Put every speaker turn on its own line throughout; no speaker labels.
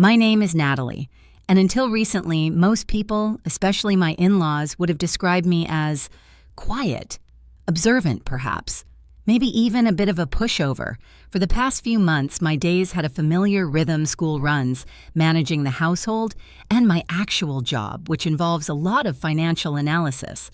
My name is Natalie, and until recently, most people, especially my in-laws, would have described me as quiet, observant perhaps, maybe even a bit of a pushover. For the past few months, my days had a familiar rhythm school runs, managing the household, and my actual job, which involves a lot of financial analysis.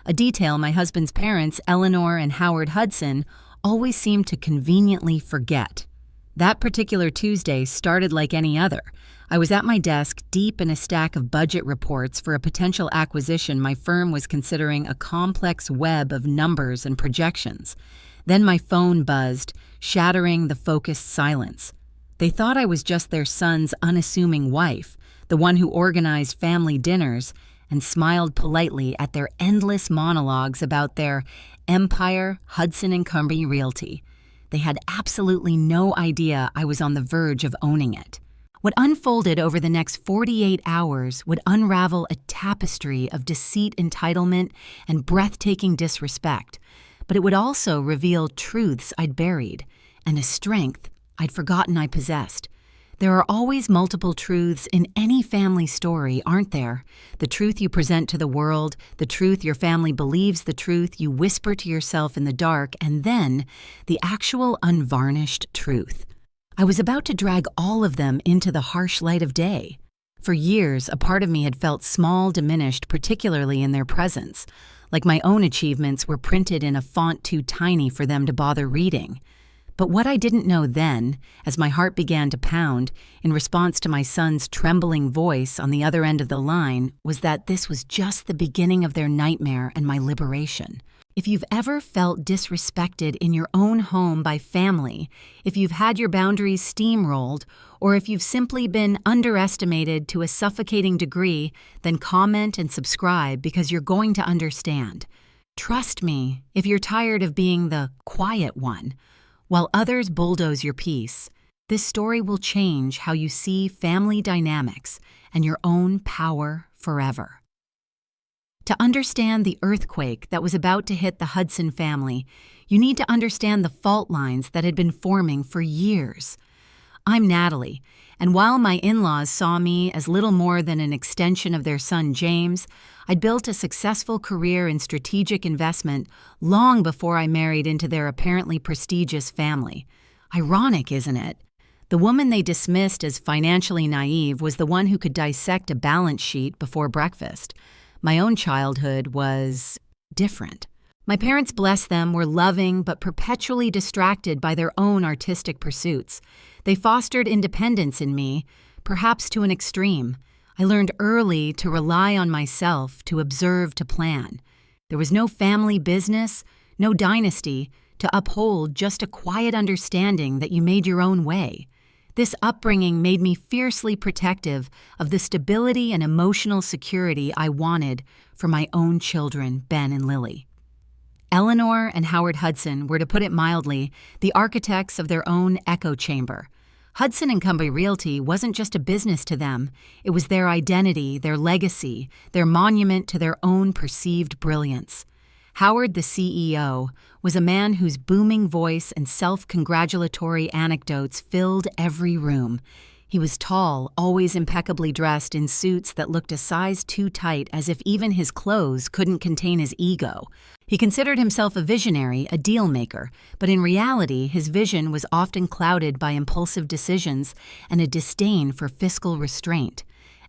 A detail my husband's parents, Eleanor and Howard Hudson, always seemed to conveniently forget. That particular Tuesday started like any other. I was at my desk, deep in a stack of budget reports for a potential acquisition my firm was considering, a complex web of numbers and projections. Then my phone buzzed, shattering the focused silence. They thought I was just their son's unassuming wife, the one who organized family dinners, and smiled politely at their endless monologues about their empire, Hudson and Company Realty. They had absolutely no idea I was on the verge of owning it. What unfolded over the next 48 hours would unravel a tapestry of deceit, entitlement, and breathtaking disrespect, but it would also reveal truths I'd buried and a strength I'd forgotten I possessed. There are always multiple truths in any family story, aren't there? The truth you present to the world, the truth your family believes, the truth you whisper to yourself in the dark, and then the actual unvarnished truth. I was about to drag all of them into the harsh light of day. For years, a part of me had felt small, diminished, particularly in their presence, like my own achievements were printed in a font too tiny for them to bother reading. But what I didn't know then, as my heart began to pound in response to my son's trembling voice on the other end of the line, was that this was just the beginning of their nightmare and my liberation. If you've ever felt disrespected in your own home by family, if you've had your boundaries steamrolled, or if you've simply been underestimated to a suffocating degree, then comment and subscribe because you're going to understand. Trust me, if you're tired of being the quiet one, while others bulldoze your peace, this story will change how you see family dynamics and your own power forever. To understand the earthquake that was about to hit the Hudson family, you need to understand the fault lines that had been forming for years. I'm Natalie, and while my in-laws saw me as little more than an extension of their son James, I'd built a successful career in strategic investment long before I married into their apparently prestigious family. Ironic, isn't it? The woman they dismissed as financially naive was the one who could dissect a balance sheet before breakfast. My own childhood was different. My parents, bless them, were loving but perpetually distracted by their own artistic pursuits. They fostered independence in me, perhaps to an extreme. I learned early to rely on myself, to observe, to plan. There was no family business, no dynasty, to uphold, just a quiet understanding that you made your own way. This upbringing made me fiercely protective of the stability and emotional security I wanted for my own children, Ben and Lily. Eleanor and Howard Hudson were, to put it mildly, the architects of their own echo chamber. Hudson and Company Realty wasn't just a business to them. It was their identity, their legacy, their monument to their own perceived brilliance. Howard, the CEO, was a man whose booming voice and self-congratulatory anecdotes filled every room. He was tall, always impeccably dressed in suits that looked a size too tight, as if even his clothes couldn't contain his ego. He considered himself a visionary, a deal maker, but in reality, his vision was often clouded by impulsive decisions and a disdain for fiscal restraint.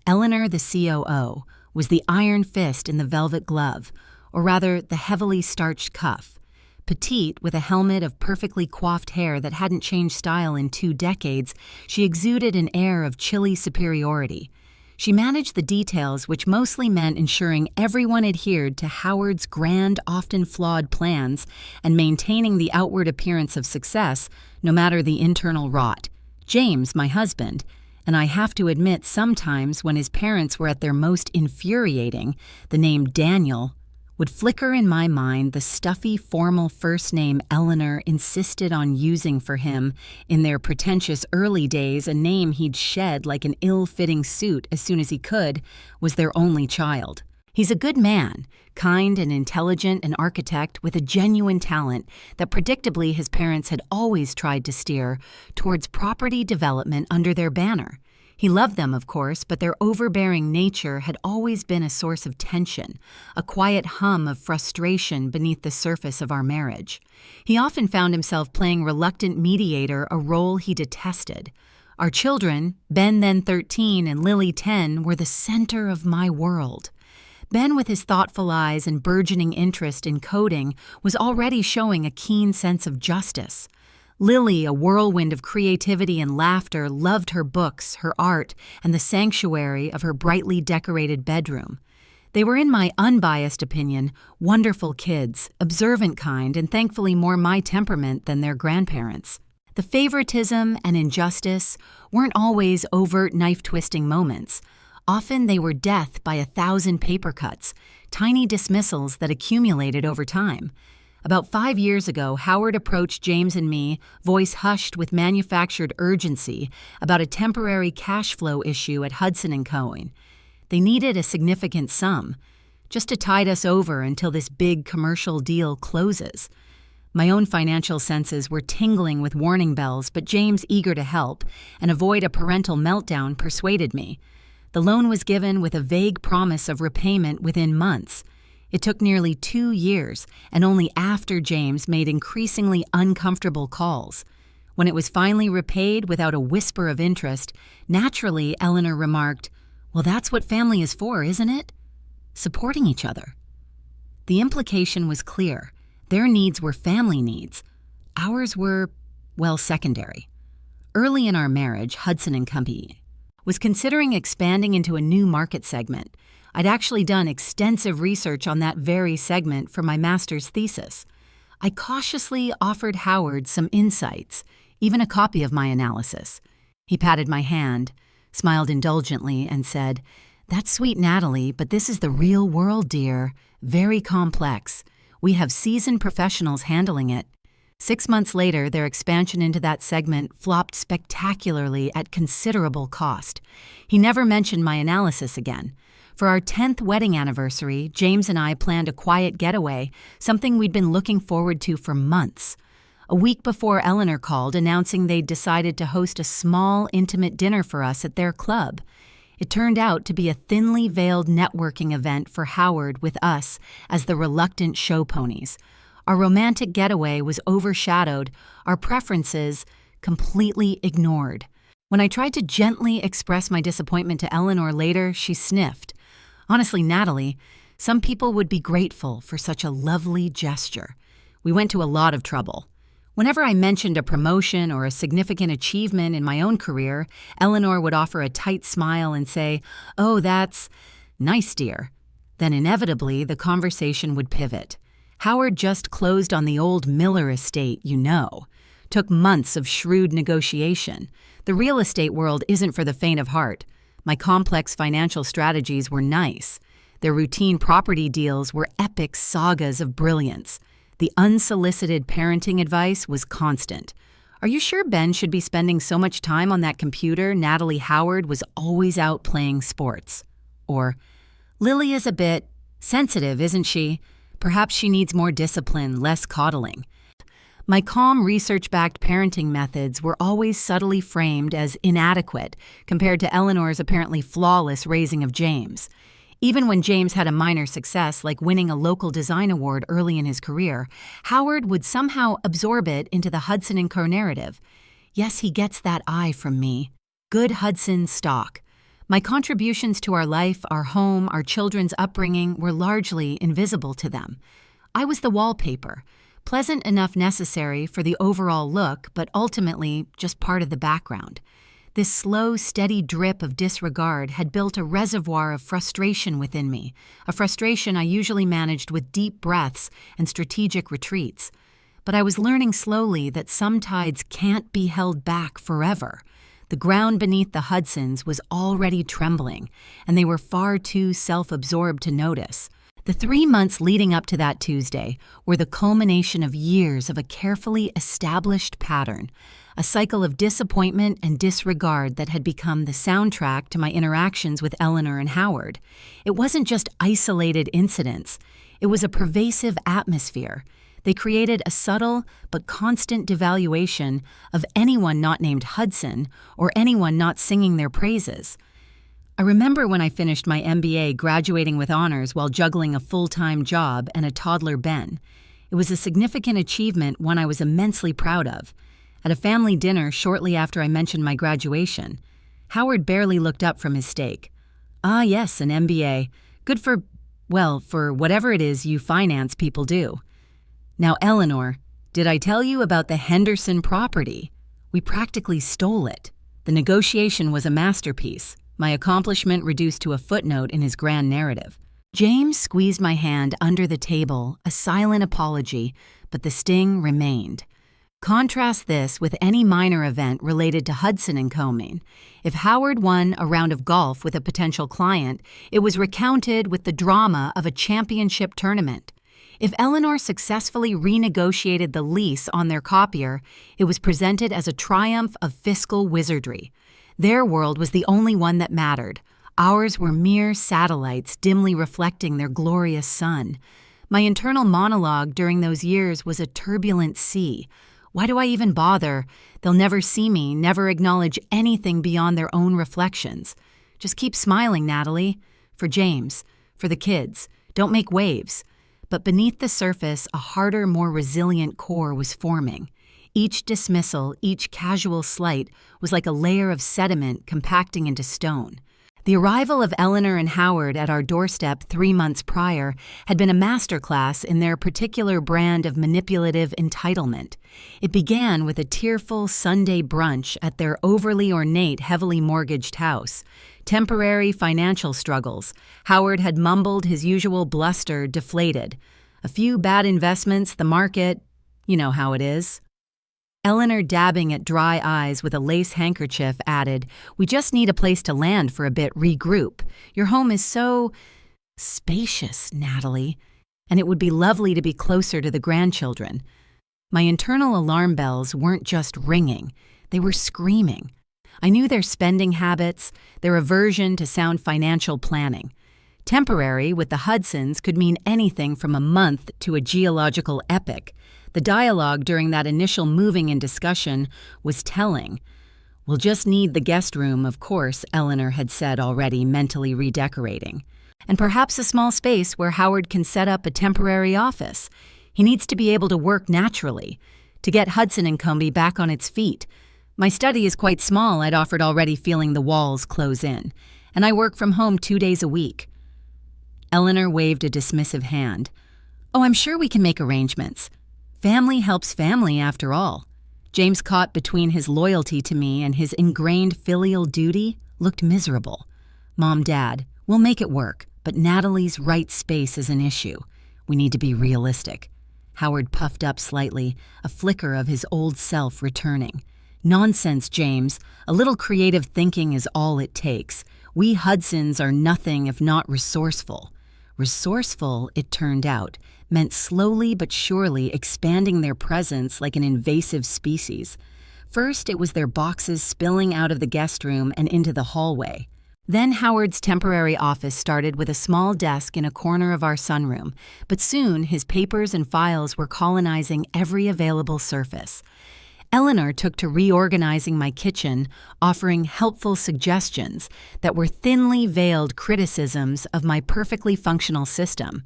Eleanor, the COO, was the iron fist in the velvet glove, or rather, the heavily starched cuff. Petite, with a helmet of perfectly coiffed hair that hadn't changed style in 2 decades, she exuded an air of chilly superiority. She managed the details, which mostly meant ensuring everyone adhered to Howard's grand, often flawed plans and maintaining the outward appearance of success, no matter the internal rot. James, my husband, and I have to admit sometimes when his parents were at their most infuriating, the name Daniel would flicker in my mind the stuffy, formal first name Eleanor insisted on using for him in their pretentious early days, a name he'd shed like an ill-fitting suit as soon as he could, was their only child. He's a good man, kind and intelligent, an architect with a genuine talent that predictably his parents had always tried to steer towards property development under their banner. He loved them, of course, but their overbearing nature had always been a source of tension, a quiet hum of frustration beneath the surface of our marriage. He often found himself playing reluctant mediator, a role he detested. Our children, Ben then 13 and Lily 10, were the center of my world. Ben, with his thoughtful eyes and burgeoning interest in coding, was already showing a keen sense of justice. Lily, a whirlwind of creativity and laughter, loved her books, her art, and the sanctuary of her brightly decorated bedroom. They were, in my unbiased opinion, wonderful kids, observant kind, and thankfully more my temperament than their grandparents. The favoritism and injustice weren't always overt knife-twisting moments. Often they were death by 1,000 paper cuts, tiny dismissals that accumulated over time. About 5 years ago, Howard approached James and me, voice hushed with manufactured urgency, about a temporary cash flow issue at Hudson & Co. They needed a significant sum, just to tide us over until this big commercial deal closes. My own financial senses were tingling with warning bells, but James, eager to help and avoid a parental meltdown, persuaded me. The loan was given with a vague promise of repayment within months. It took nearly 2 years, and only after James made increasingly uncomfortable calls. When it was finally repaid without a whisper of interest, naturally Eleanor remarked, "Well, that's what family is for, isn't it? Supporting each other." The implication was clear. Their needs were family needs. Ours were, well, secondary. Early in our marriage, Hudson & Company was considering expanding into a new market segment. I'd actually done extensive research on that very segment for my master's thesis. I cautiously offered Howard some insights, even a copy of my analysis. He patted my hand, smiled indulgently, and said, "That's sweet, Natalie, but this is the real world, dear. Very complex. We have seasoned professionals handling it." 6 months later, their expansion into that segment flopped spectacularly at considerable cost. He never mentioned my analysis again. For our 10th wedding anniversary, James and I planned a quiet getaway, something we'd been looking forward to for months. A week before, Eleanor called, announcing they'd decided to host a small, intimate dinner for us at their club. It turned out to be a thinly veiled networking event for Howard, with us as the reluctant show ponies. Our romantic getaway was overshadowed, our preferences completely ignored. When I tried to gently express my disappointment to Eleanor later, she sniffed. "Honestly, Natalie, some people would be grateful for such a lovely gesture." We went to a lot of trouble. Whenever I mentioned a promotion or a significant achievement in my own career, Eleanor would offer a tight smile and say, "Oh, that's nice, dear." Then inevitably, the conversation would pivot. Howard just closed on the old Miller estate, you know. Took months of shrewd negotiation. The real estate world isn't for the faint of heart. My complex financial strategies were nice. Their routine property deals were epic sagas of brilliance. The unsolicited parenting advice was constant. "Are you sure Ben should be spending so much time on that computer? Natalie Howard was always out playing sports." Or, "Lily is a bit sensitive, isn't she? Perhaps she needs more discipline, less coddling." My calm, research-backed parenting methods were always subtly framed as inadequate compared to Eleanor's apparently flawless raising of James. Even when James had a minor success, like winning a local design award early in his career, Howard would somehow absorb it into the Hudson & Co. narrative. Yes, he gets that eye from me. Good Hudson stock. My contributions to our life, our home, our children's upbringing were largely invisible to them. I was the wallpaper, pleasant enough necessary for the overall look, but ultimately just part of the background. This slow, steady drip of disregard had built a reservoir of frustration within me, a frustration I usually managed with deep breaths and strategic retreats. But I was learning slowly that some tides can't be held back forever. The ground beneath the Hudsons was already trembling, and they were far too self-absorbed to notice. The 3 months leading up to that Tuesday were the culmination of years of a carefully established pattern, a cycle of disappointment and disregard that had become the soundtrack to my interactions with Eleanor and Howard. It wasn't just isolated incidents. It was a pervasive atmosphere. They created a subtle but constant devaluation of anyone not named Hudson or anyone not singing their praises. I remember when I finished my MBA graduating with honors while juggling a full-time job and a toddler Ben. It was a significant achievement, one I was immensely proud of. At a family dinner shortly after I mentioned my graduation, Howard barely looked up from his steak. "Ah, yes, an MBA. Good for whatever it is you finance people do." "Now, Eleanor, did I tell you about the Henderson property? We practically stole it. The negotiation was a masterpiece, my accomplishment reduced to a footnote in his grand narrative." James squeezed my hand under the table, a silent apology, but the sting remained. Contrast this with any minor event related to Hudson and Company. If Howard won a round of golf with a potential client, it was recounted with the drama of a championship tournament. If Eleanor successfully renegotiated the lease on their copier, it was presented as a triumph of fiscal wizardry. Their world was the only one that mattered. Ours were mere satellites dimly reflecting their glorious sun. My internal monologue during those years was a turbulent sea. Why do I even bother? They'll never see me, never acknowledge anything beyond their own reflections. Just keep smiling, Natalie. For James, for the kids. Don't make waves. But beneath the surface, a harder, more resilient core was forming. Each dismissal, each casual slight was like a layer of sediment compacting into stone. The arrival of Eleanor and Howard at our doorstep 3 months prior had been a masterclass in their particular brand of manipulative entitlement. It began with a tearful Sunday brunch at their overly ornate, heavily mortgaged house. Temporary financial struggles. Howard had mumbled his usual bluster, deflated. A few bad investments, the market, you know how it is. Eleanor, dabbing at dry eyes with a lace handkerchief, added, "We just need a place to land for a bit, regroup. Your home is so spacious, Natalie, and it would be lovely to be closer to the grandchildren." My internal alarm bells weren't just ringing, they were screaming. I knew their spending habits, their aversion to sound financial planning. Temporary with the Hudsons could mean anything from a month to a geological epoch. The dialogue during that initial moving in discussion was telling. "We'll just need the guest room, of course," Eleanor had said already, mentally redecorating. "And perhaps a small space where Howard can set up a temporary office. He needs to be able to work naturally, to get Hudson and Company back on its feet. My study is quite small," I'd offered, already feeling the walls close in. "And I work from home 2 days a week." Eleanor waved a dismissive hand. "Oh, I'm sure we can make arrangements. Family helps family, after all." James, caught between his loyalty to me and his ingrained filial duty, looked miserable. "Mom, Dad, we'll make it work, but Natalie's right space is an issue. We need to be realistic." Howard puffed up slightly, a flicker of his old self returning. "Nonsense, James. A little creative thinking is all it takes. We Hudsons are nothing if not resourceful." Resourceful, it turned out, meant slowly but surely expanding their presence like an invasive species. First, it was their boxes spilling out of the guest room and into the hallway. Then Howard's temporary office started with a small desk in a corner of our sunroom, but soon his papers and files were colonizing every available surface. Eleanor took to reorganizing my kitchen, offering helpful suggestions that were thinly veiled criticisms of my perfectly functional system.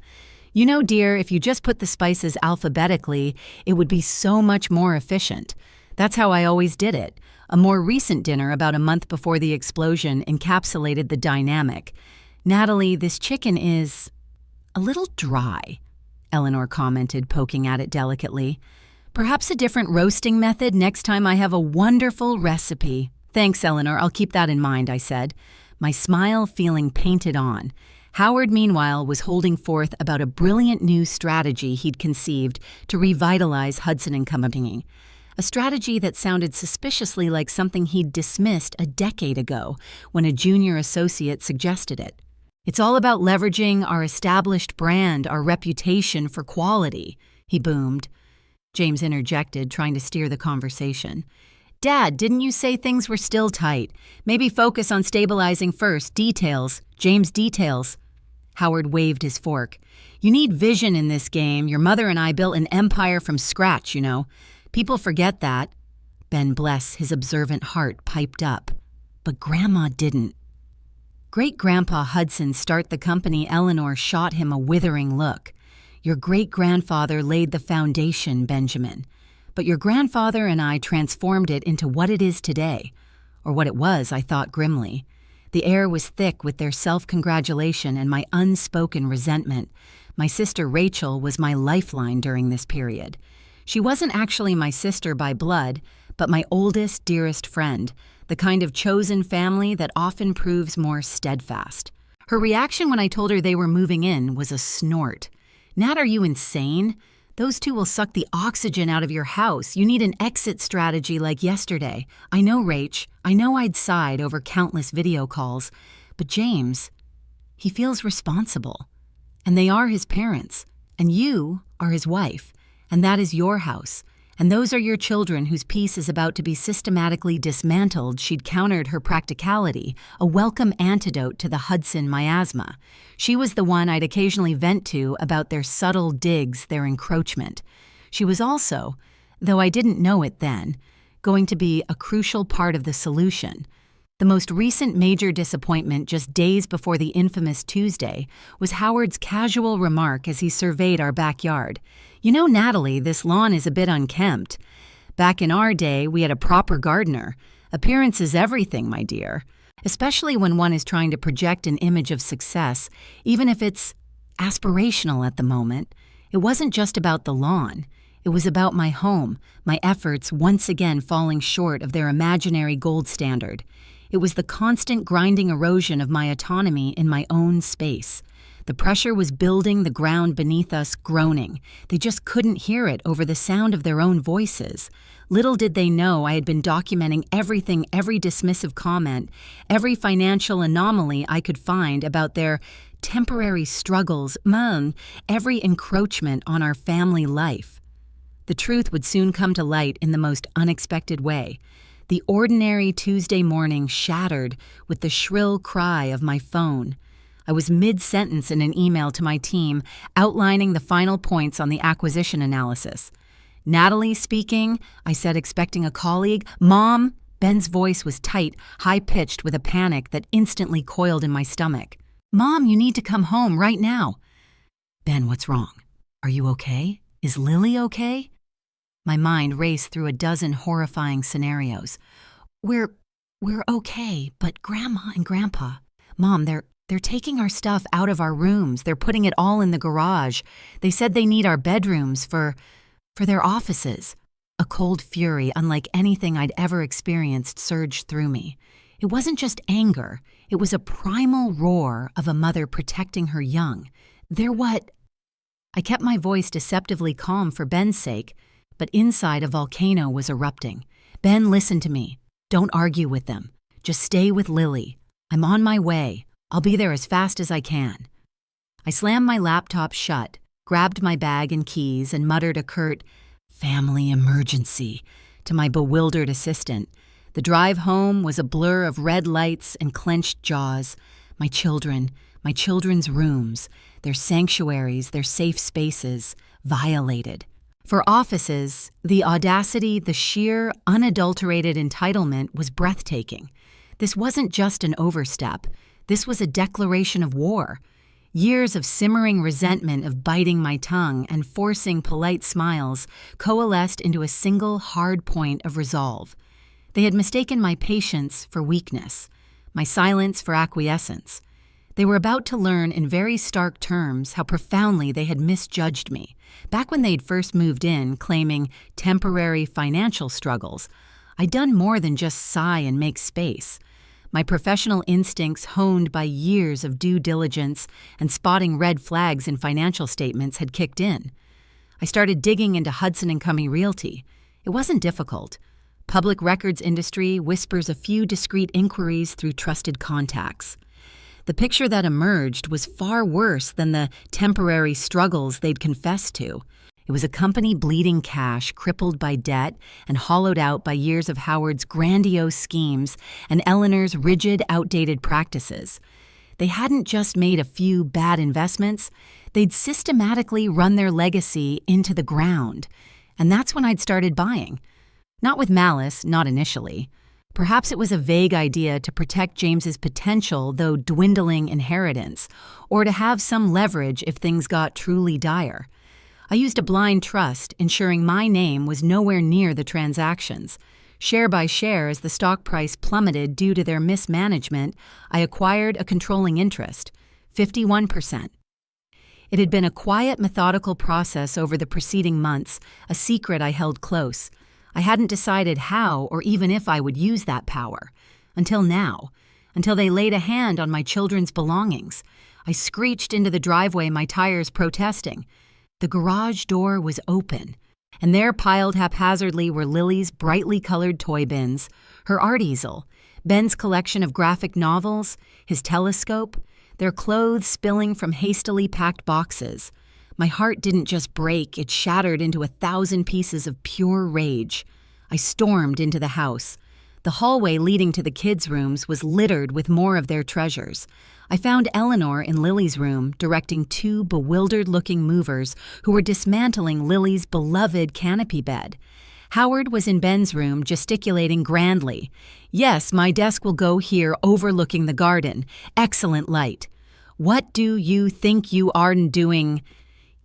"You know, dear, if you just put the spices alphabetically, it would be so much more efficient. That's how I always did it." A more recent dinner about a month before the explosion encapsulated the dynamic. "Natalie, this chicken is a little dry," Eleanor commented, poking at it delicately. "Perhaps a different roasting method next time I have a wonderful recipe." "Thanks, Eleanor, I'll keep that in mind," I said, my smile feeling painted on. Howard, meanwhile, was holding forth about a brilliant new strategy he'd conceived to revitalize Hudson and Company. A strategy that sounded suspiciously like something he'd dismissed a decade ago when a junior associate suggested it. "It's all about leveraging our established brand, our reputation for quality," he boomed. James interjected, trying to steer the conversation. "Dad, didn't you say things were still tight? Maybe focus on stabilizing first. Details. James, details." Howard waved his fork. You need vision in this game. Your mother and I built an empire from scratch, you know. People forget that. Ben, bless his observant heart, piped up. But Grandma didn't. Great-Grandpa Hudson start the company. Eleanor shot him a withering look. Your great-grandfather laid the foundation, Benjamin. But your grandfather and I transformed it into what it is today. Or what it was, I thought grimly. The air was thick with their self-congratulation and my unspoken resentment. My sister Rachel was my lifeline during this period. She wasn't actually my sister by blood, but my oldest, dearest friend, the kind of chosen family that often proves more steadfast. Her reaction when I told her they were moving in was a snort. Nat, are you insane? Those two will suck the oxygen out of your house. You need an exit strategy like yesterday. I know, Rach. I know I'd sighed over countless video calls. But James, he feels responsible. And they are his parents. And you are his wife. And that is your house. And those are your children whose peace is about to be systematically dismantled. She'd countered her practicality, a welcome antidote to the Hudson miasma. She was the one I'd occasionally vent to about their subtle digs, their encroachment. She was also, though I didn't know it then, going to be a crucial part of the solution. The most recent major disappointment just days before the infamous Tuesday was Howard's casual remark as he surveyed our backyard. You know, Natalie, this lawn is a bit unkempt. Back in our day, we had a proper gardener. Appearance is everything, my dear. Especially when one is trying to project an image of success, even if it's aspirational at the moment. It wasn't just about the lawn. It was about my home, my efforts once again falling short of their imaginary gold standard. It was the constant grinding erosion of my autonomy in my own space. The pressure was building, the ground beneath us groaning. They just couldn't hear it over the sound of their own voices. Little did they know I had been documenting everything, every dismissive comment, every financial anomaly I could find about their temporary struggles, every encroachment on our family life. The truth would soon come to light in the most unexpected way. The ordinary Tuesday morning shattered with the shrill cry of my phone. I was mid-sentence in an email to my team outlining the final points on the acquisition analysis. Natalie speaking, I said, expecting a colleague. Mom, Ben's voice was tight, high-pitched with a panic that instantly coiled in my stomach. Mom, you need to come home right now. Ben, what's wrong? Are you okay? Is Lily okay? My mind raced through a dozen horrifying scenarios. We're okay, but Grandma and Grandpa. Mom, they're taking our stuff out of our rooms. They're putting it all in the garage. They said they need our bedrooms for their offices. A cold fury, unlike anything I'd ever experienced, surged through me. It wasn't just anger. It was a primal roar of a mother protecting her young. I kept my voice deceptively calm for Ben's sake, but inside a volcano was erupting. Ben, listen to me. Don't argue with them. Just stay with Lily. I'm on my way. I'll be there as fast as I can. I slammed my laptop shut, grabbed my bag and keys, and muttered a curt, "Family emergency," to my bewildered assistant. The drive home was a blur of red lights and clenched jaws. My children's rooms, their sanctuaries, their safe spaces, violated. For offices, the audacity, the sheer, unadulterated entitlement was breathtaking. This wasn't just an overstep. This was a declaration of war. Years of simmering resentment of biting my tongue and forcing polite smiles coalesced into a single hard point of resolve. They had mistaken my patience for weakness, my silence for acquiescence. They were about to learn in very stark terms how profoundly they had misjudged me. Back when they'd first moved in, claiming temporary financial struggles, I'd done more than just sigh and make space. My professional instincts, honed by years of due diligence and spotting red flags in financial statements, had kicked in. I started digging into Hudson and Company Realty. It wasn't difficult. Public records industry whispers a few discreet inquiries through trusted contacts. The picture that emerged was far worse than the temporary struggles they'd confessed to. It was a company bleeding cash, crippled by debt, and hollowed out by years of Howard's grandiose schemes and Eleanor's rigid, outdated practices. They hadn't just made a few bad investments, they'd systematically run their legacy into the ground. And that's when I'd started buying. Not with malice, not initially. Perhaps it was a vague idea to protect James's potential, though dwindling inheritance, or to have some leverage if things got truly dire. I used a blind trust, ensuring my name was nowhere near the transactions. Share by share, as the stock price plummeted due to their mismanagement, I acquired a controlling interest, 51%. It had been a quiet, methodical process over the preceding months, a secret I held close. I hadn't decided how or even if I would use that power. Until now. Until they laid a hand on my children's belongings. I screeched into the driveway, my tires protesting. The garage door was open, and there piled haphazardly were Lily's brightly colored toy bins, her art easel, Ben's collection of graphic novels, his telescope, their clothes spilling from hastily packed boxes. My heart didn't just break, it shattered into 1,000 pieces of pure rage. I stormed into the house. The hallway leading to the kids' rooms was littered with more of their treasures. I found Eleanor in Lily's room, directing 2 bewildered-looking movers who were dismantling Lily's beloved canopy bed. Howard was in Ben's room, gesticulating grandly. "Yes, my desk will go here overlooking the garden. Excellent light. What do you think you are doing?"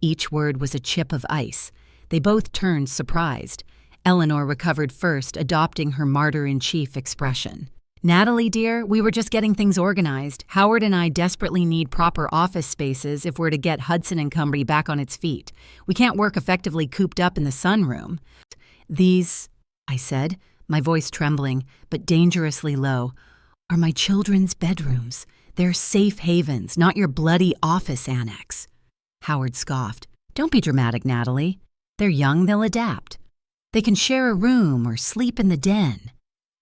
Each word was a chip of ice. They both turned surprised. Eleanor recovered first, adopting her martyr-in-chief expression. "Natalie, dear, we were just getting things organized. Howard and I desperately need proper office spaces if we're to get Hudson and Company back on its feet. We can't work effectively cooped up in the sunroom." "These," I said, my voice trembling, but dangerously low, "are my children's bedrooms. They're safe havens, not your bloody office annex." Howard scoffed. "Don't be dramatic, Natalie. They're young, they'll adapt. They can share a room or sleep in the den.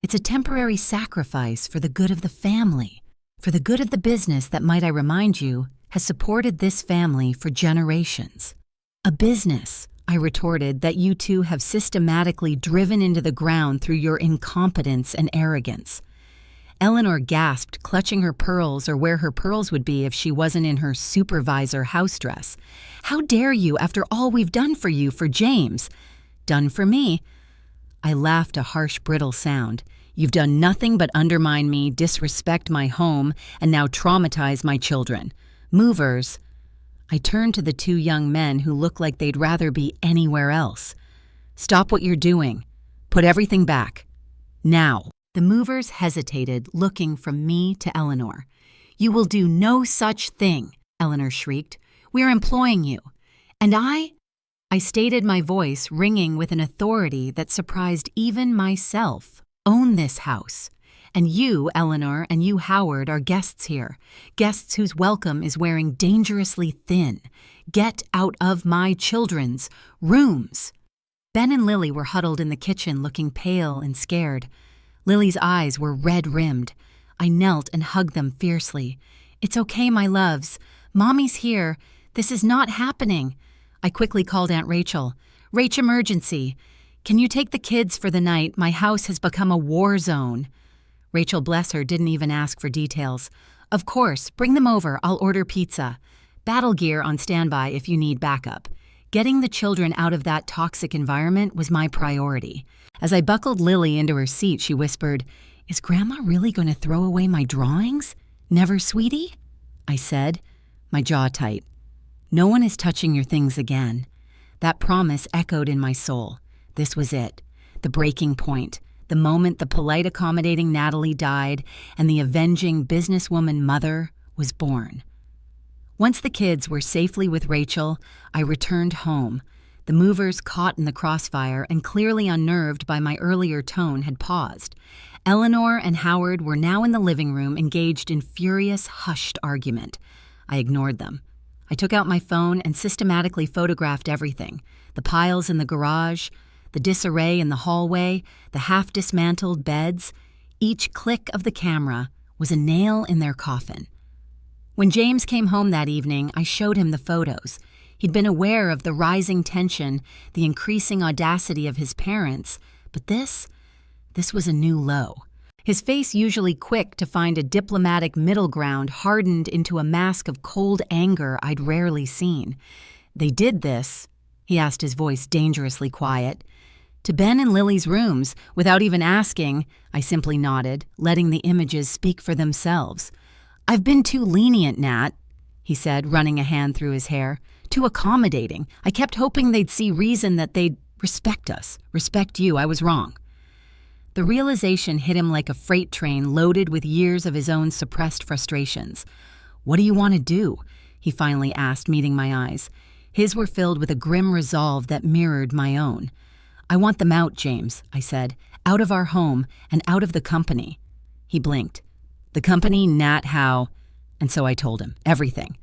It's a temporary sacrifice for the good of the family, for the good of the business that, might I remind you, has supported this family for generations." "A business," I retorted, "that you two have systematically driven into the ground through your incompetence and arrogance." Eleanor gasped, clutching her pearls, or where her pearls would be if she wasn't in her supervisor house dress. "How dare you, after all we've done for you, for James?" "Done for me?" I laughed, a harsh, brittle sound. "You've done nothing but undermine me, disrespect my home, and now traumatize my children. Movers." I turned to the 2 young men who looked like they'd rather be anywhere else. "Stop what you're doing. Put everything back. Now." The movers hesitated, looking from me to Eleanor. "You will do no such thing," Eleanor shrieked. "We are employing you." "And I stated, my voice ringing with an authority that surprised even myself. "Own this house. And you, Eleanor, and you, Howard, are guests here. Guests whose welcome is wearing dangerously thin. Get out of my children's rooms." Ben and Lily were huddled in the kitchen, looking pale and scared. Lily's eyes were red-rimmed. I knelt and hugged them fiercely. "It's okay, my loves. Mommy's here. This is not happening." I quickly called Aunt Rachel. "Rach, emergency. Can you take the kids for the night? My house has become a war zone." Rachel, bless her, didn't even ask for details. "Of course, bring them over. I'll order pizza. Battle gear on standby if you need backup." Getting the children out of that toxic environment was my priority. As I buckled Lily into her seat, she whispered, "Is Grandma really going to throw away my drawings?" "Never, sweetie?" I said, my jaw tight. "No one is touching your things again." That promise echoed in my soul. This was it, the breaking point, the moment the polite, accommodating Natalie died and the avenging businesswoman mother was born. Once the kids were safely with Rachel, I returned home. The movers, caught in the crossfire and clearly unnerved by my earlier tone, had paused. Eleanor and Howard were now in the living room, engaged in furious, hushed argument. I ignored them. I took out my phone and systematically photographed everything. The piles in the garage, the disarray in the hallway, the half-dismantled beds. Each click of the camera was a nail in their coffin. When James came home that evening, I showed him the photos. He'd been aware of the rising tension, the increasing audacity of his parents, but this was a new low. his face usually quick to find a diplomatic middle ground hardened into a mask of cold anger I'd rarely seen. "They did this," he asked, his voice dangerously quiet. "To Ben and Lily's rooms, without even asking," I simply nodded, letting the images speak for themselves. "I've been too lenient, Nat," he said, running a hand through his hair. "Too accommodating. I kept hoping they'd see reason, that they'd respect us, respect you. I was wrong." The realization hit him like a freight train loaded with years of his own suppressed frustrations. "What do you want to do?" he finally asked, meeting my eyes. His were filled with a grim resolve that mirrored my own. "I want them out, James," I said. "Out of our home and out of the company." He blinked. "The company, Nat, how?" And so I told him everything.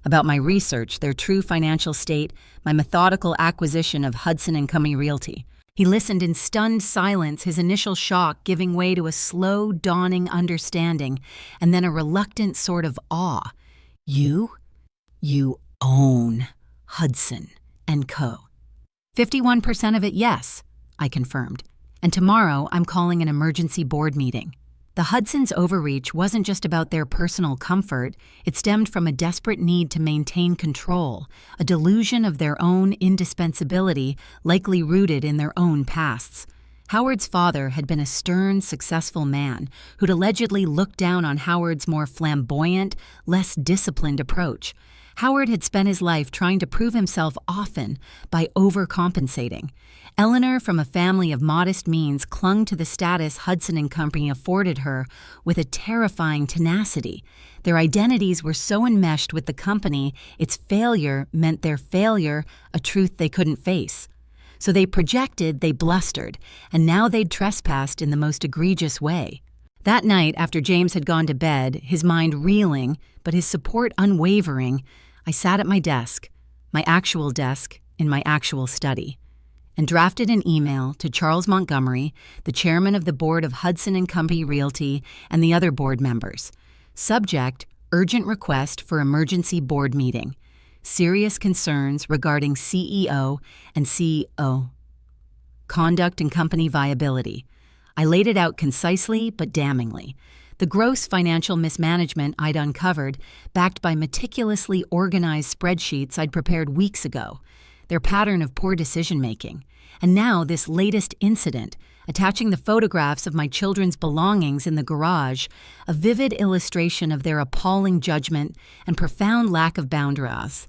About my research, their true financial state, my methodical acquisition of Hudson and Company Realty. He listened in stunned silence, his initial shock giving way to a slow, dawning understanding, and then a reluctant sort of awe. You own Hudson and Co. 51% of it, yes," I confirmed. "And tomorrow I'm calling an emergency board meeting." The Hudsons' overreach wasn't just about their personal comfort, it stemmed from a desperate need to maintain control, a delusion of their own indispensability, likely rooted in their own pasts. Howard's father had been a stern, successful man who'd allegedly looked down on Howard's more flamboyant, less disciplined approach. Howard had spent his life trying to prove himself often by overcompensating. Eleanor, from a family of modest means, clung to the status Hudson and Company afforded her with a terrifying tenacity. Their identities were so enmeshed with the company, its failure meant their failure, a truth they couldn't face. So they projected, they blustered, and now they'd trespassed in the most egregious way. That night, after James had gone to bed, his mind reeling, but his support unwavering, I sat at my desk, my actual desk, in my actual study, and drafted an email to Charles Montgomery, the chairman of the board of Hudson and Company Realty, and the other board members. Subject, urgent request for emergency board meeting. Serious concerns regarding CEO and CEO. Conduct and company viability. I laid it out concisely but damningly. The gross financial mismanagement I'd uncovered, backed by meticulously organized spreadsheets I'd prepared weeks ago, their pattern of poor decision-making, and now this latest incident, attaching the photographs of my children's belongings in the garage, a vivid illustration of their appalling judgment and profound lack of boundaries.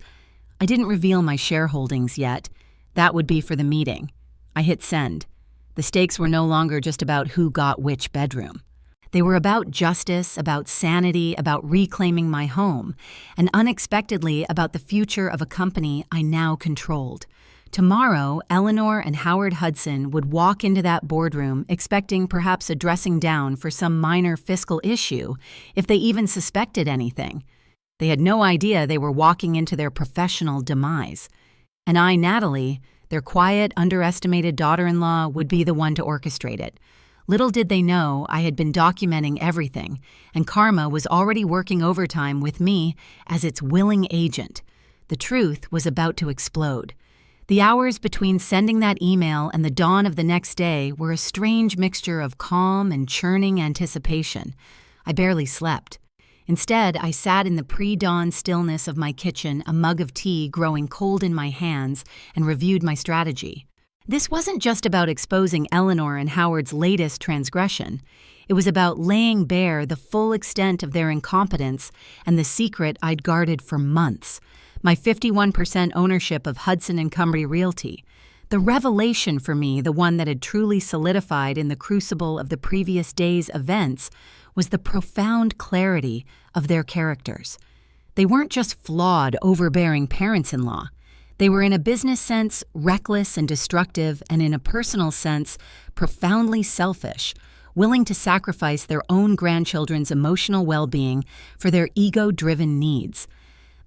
I didn't reveal my shareholdings yet. That would be for the meeting. I hit send. The stakes were no longer just about who got which bedroom. They were about justice, about sanity, about reclaiming my home, and unexpectedly about the future of a company I now controlled. Tomorrow, Eleanor and Howard Hudson would walk into that boardroom expecting perhaps a dressing down for some minor fiscal issue, if they even suspected anything. They had no idea they were walking into their professional demise. And I, Natalie, their quiet, underestimated daughter-in-law, would be the one to orchestrate it. Little did they know I had been documenting everything, and karma was already working overtime with me as its willing agent. The truth was about to explode. The hours between sending that email and the dawn of the next day were a strange mixture of calm and churning anticipation. I barely slept. Instead, I sat in the pre-dawn stillness of my kitchen, a mug of tea growing cold in my hands, and reviewed my strategy. This wasn't just about exposing Eleanor and Howard's latest transgression. It was about laying bare the full extent of their incompetence and the secret I'd guarded for months. My 51% ownership of Hudson and Company Realty. The revelation for me, the one that had truly solidified in the crucible of the previous day's events, was the profound clarity of their characters. They weren't just flawed, overbearing parents-in-law. They were in a business sense reckless and destructive, and in a personal sense profoundly selfish, willing to sacrifice their own grandchildren's emotional well-being for their ego-driven needs.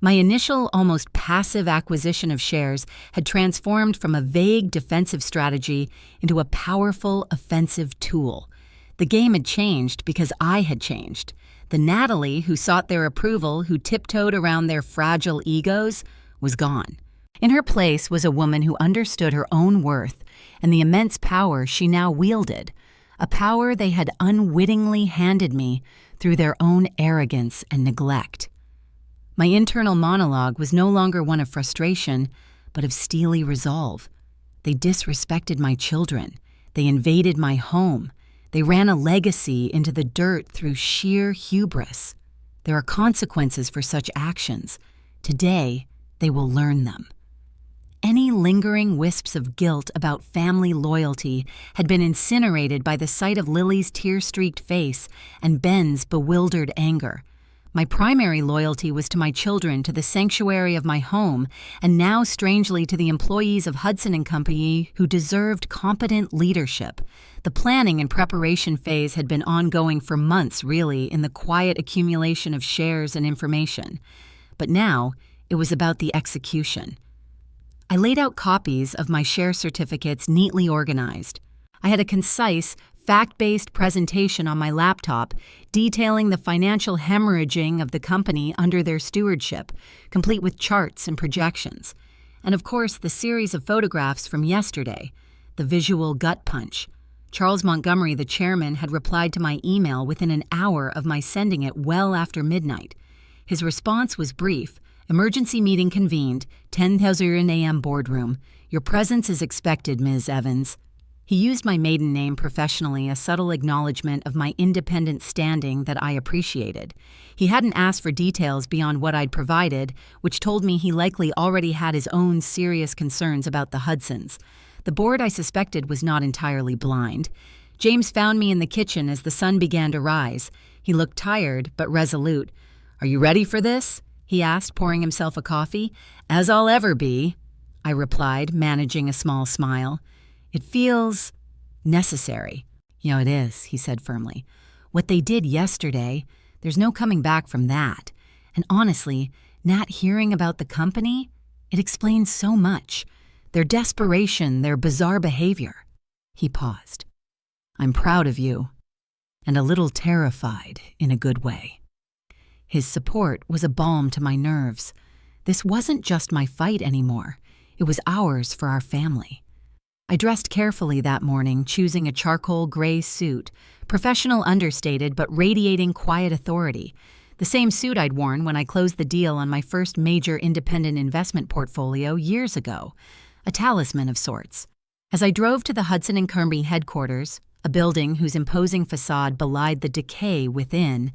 My initial, almost passive acquisition of shares had transformed from a vague defensive strategy into a powerful offensive tool. The game had changed because I had changed. The Natalie who sought their approval, who tiptoed around their fragile egos, was gone. In her place was a woman who understood her own worth and the immense power she now wielded, a power they had unwittingly handed me through their own arrogance and neglect. My internal monologue was no longer one of frustration, but of steely resolve. They disrespected my children. They invaded my home. They ran a legacy into the dirt through sheer hubris. There are consequences for such actions. Today, they will learn them. Any lingering wisps of guilt about family loyalty had been incinerated by the sight of Lily's tear-streaked face and Ben's bewildered anger. My primary loyalty was to my children, to the sanctuary of my home, and now strangely to the employees of Hudson and Company who deserved competent leadership. The planning and preparation phase had been ongoing for months, really, in the quiet accumulation of shares and information. But now, it was about the execution. I laid out copies of my share certificates neatly organized. I had a concise, fact-based presentation on my laptop detailing the financial hemorrhaging of the company under their stewardship, complete with charts and projections. And of course, the series of photographs from yesterday, the visual gut punch. Charles Montgomery, the chairman, had replied to my email within an hour of my sending it well after midnight. His response was brief. Emergency meeting convened, 10:00 a.m. boardroom. Your presence is expected, Ms. Evans. He used my maiden name professionally, a subtle acknowledgement of my independent standing that I appreciated. He hadn't asked for details beyond what I'd provided, which told me he likely already had his own serious concerns about the Hudsons. The board, I suspected, was not entirely blind. James found me in the kitchen as the sun began to rise. He looked tired, but resolute. "Are you ready for this?" he asked, pouring himself a coffee. "As I'll ever be," I replied, managing a small smile. "It feels necessary." "Yeah, it is," he said firmly. "What they did yesterday, there's no coming back from that. And honestly, Nat hearing about the company, it explains so much. Their desperation, their bizarre behavior." He paused. "I'm proud of you, and a little terrified in a good way." His support was a balm to my nerves. This wasn't just my fight anymore. It was ours for our family. I dressed carefully that morning, choosing a charcoal gray suit, professional understated but radiating quiet authority, the same suit I'd worn when I closed the deal on my first major independent investment portfolio years ago, a talisman of sorts. As I drove to the Hudson and Company headquarters, a building whose imposing facade belied the decay within,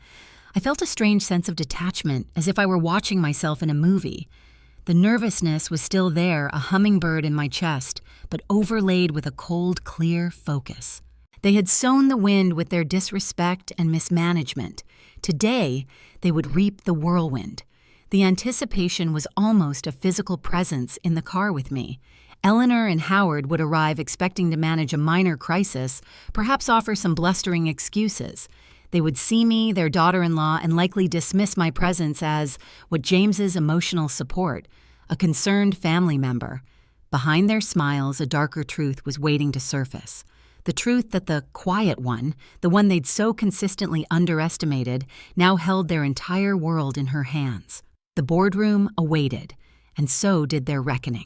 I felt a strange sense of detachment, as if I were watching myself in a movie. The nervousness was still there, a hummingbird in my chest, but overlaid with a cold, clear focus. They had sown the wind with their disrespect and mismanagement. Today, they would reap the whirlwind. The anticipation was almost a physical presence in the car with me. Eleanor and Howard would arrive expecting to manage a minor crisis, perhaps offer some blustering excuses. They would see me, their daughter-in-law, and likely dismiss my presence as what James's emotional support, a concerned family member. Behind their smiles, a darker truth was waiting to surface. The truth that the quiet one, the one they'd so consistently underestimated, now held their entire world in her hands. The boardroom awaited, and so did their reckoning.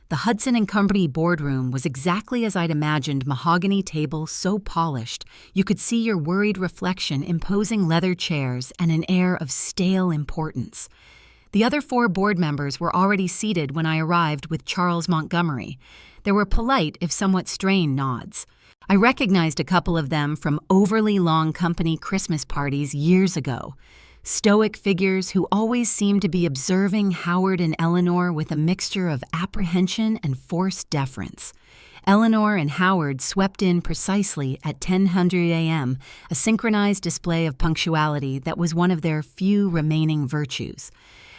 The Hudson and Company boardroom was exactly as I'd imagined, mahogany table so polished you could see your worried reflection, imposing leather chairs, and an air of stale importance. The other 4 board members were already seated when I arrived with Charles Montgomery. There were polite, if somewhat strained, nods. I recognized a couple of them from overly long company Christmas parties years ago. Stoic figures who always seemed to be observing Howard and Eleanor with a mixture of apprehension and forced deference. Eleanor and Howard swept in precisely at 10:00 a.m., a synchronized display of punctuality that was one of their few remaining virtues.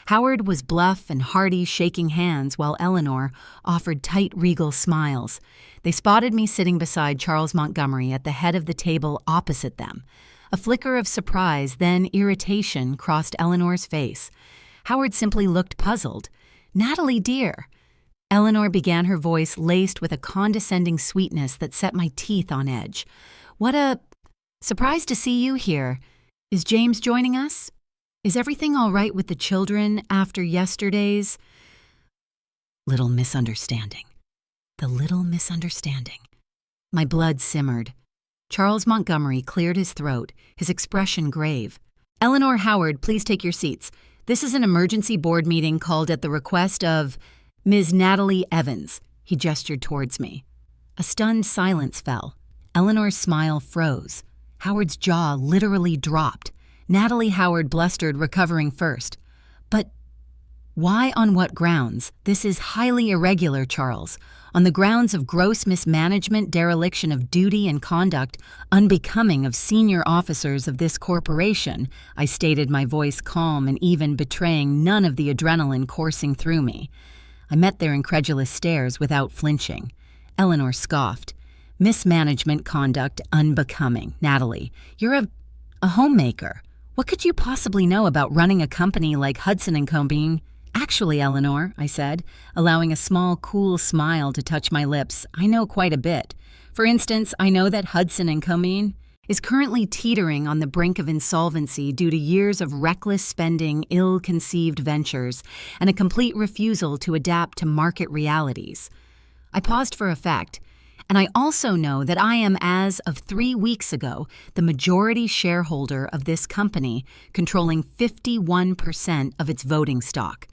Howard was bluff and hearty, shaking hands, while Eleanor offered tight, regal smiles. They spotted me sitting beside Charles Montgomery at the head of the table opposite them. A flicker of surprise, then irritation, crossed Eleanor's face. Howard simply looked puzzled. "Natalie, dear." Eleanor began, her voice laced with a condescending sweetness that set my teeth on edge. "What a surprise to see you here. Is James joining us? Is everything all right with the children after yesterday's little misunderstanding?" The little misunderstanding. My blood simmered. Charles Montgomery cleared his throat, his expression grave. Eleanor, Howard, please take your seats. This is an emergency board meeting called at the request of Ms. Natalie Evans. He gestured towards me. A stunned silence fell. Eleanor's smile froze. Howard's jaw literally dropped. Natalie Howard blustered, recovering first. But why, on what grounds? This is highly irregular, Charles. On the grounds of gross mismanagement, dereliction of duty and conduct unbecoming of senior officers of this corporation, I stated, my voice calm and even, betraying none of the adrenaline coursing through me. I met their incredulous stares without flinching. Eleanor scoffed. Mismanagement, conduct unbecoming. Natalie, you're a homemaker. What could you possibly know about running a company like Hudson & Company? Actually, Eleanor, I said, allowing a small, cool smile to touch my lips, I know quite a bit. For instance, I know that Hudson & Company is currently teetering on the brink of insolvency due to years of reckless spending, ill-conceived ventures, and a complete refusal to adapt to market realities. I paused for effect, and I also know that I am, as of 3 weeks ago, the majority shareholder of this company, controlling 51% of its voting stock.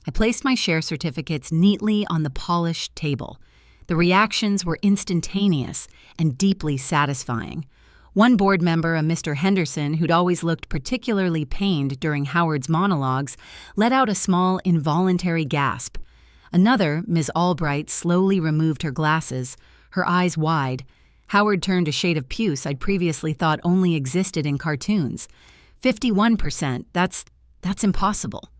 I placed my share certificates neatly on the polished table. The reactions were instantaneous and deeply satisfying. One board member, a Mr. Henderson, who'd always looked particularly pained during Howard's monologues, let out a small, involuntary gasp. Another, Ms. Albright, slowly removed her glasses, her eyes wide. Howard turned a shade of puce I'd previously thought only existed in cartoons. 51%, that's impossible.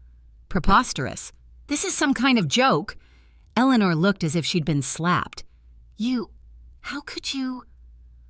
Preposterous. This is some kind of joke. Eleanor looked as if she'd been slapped. How could you?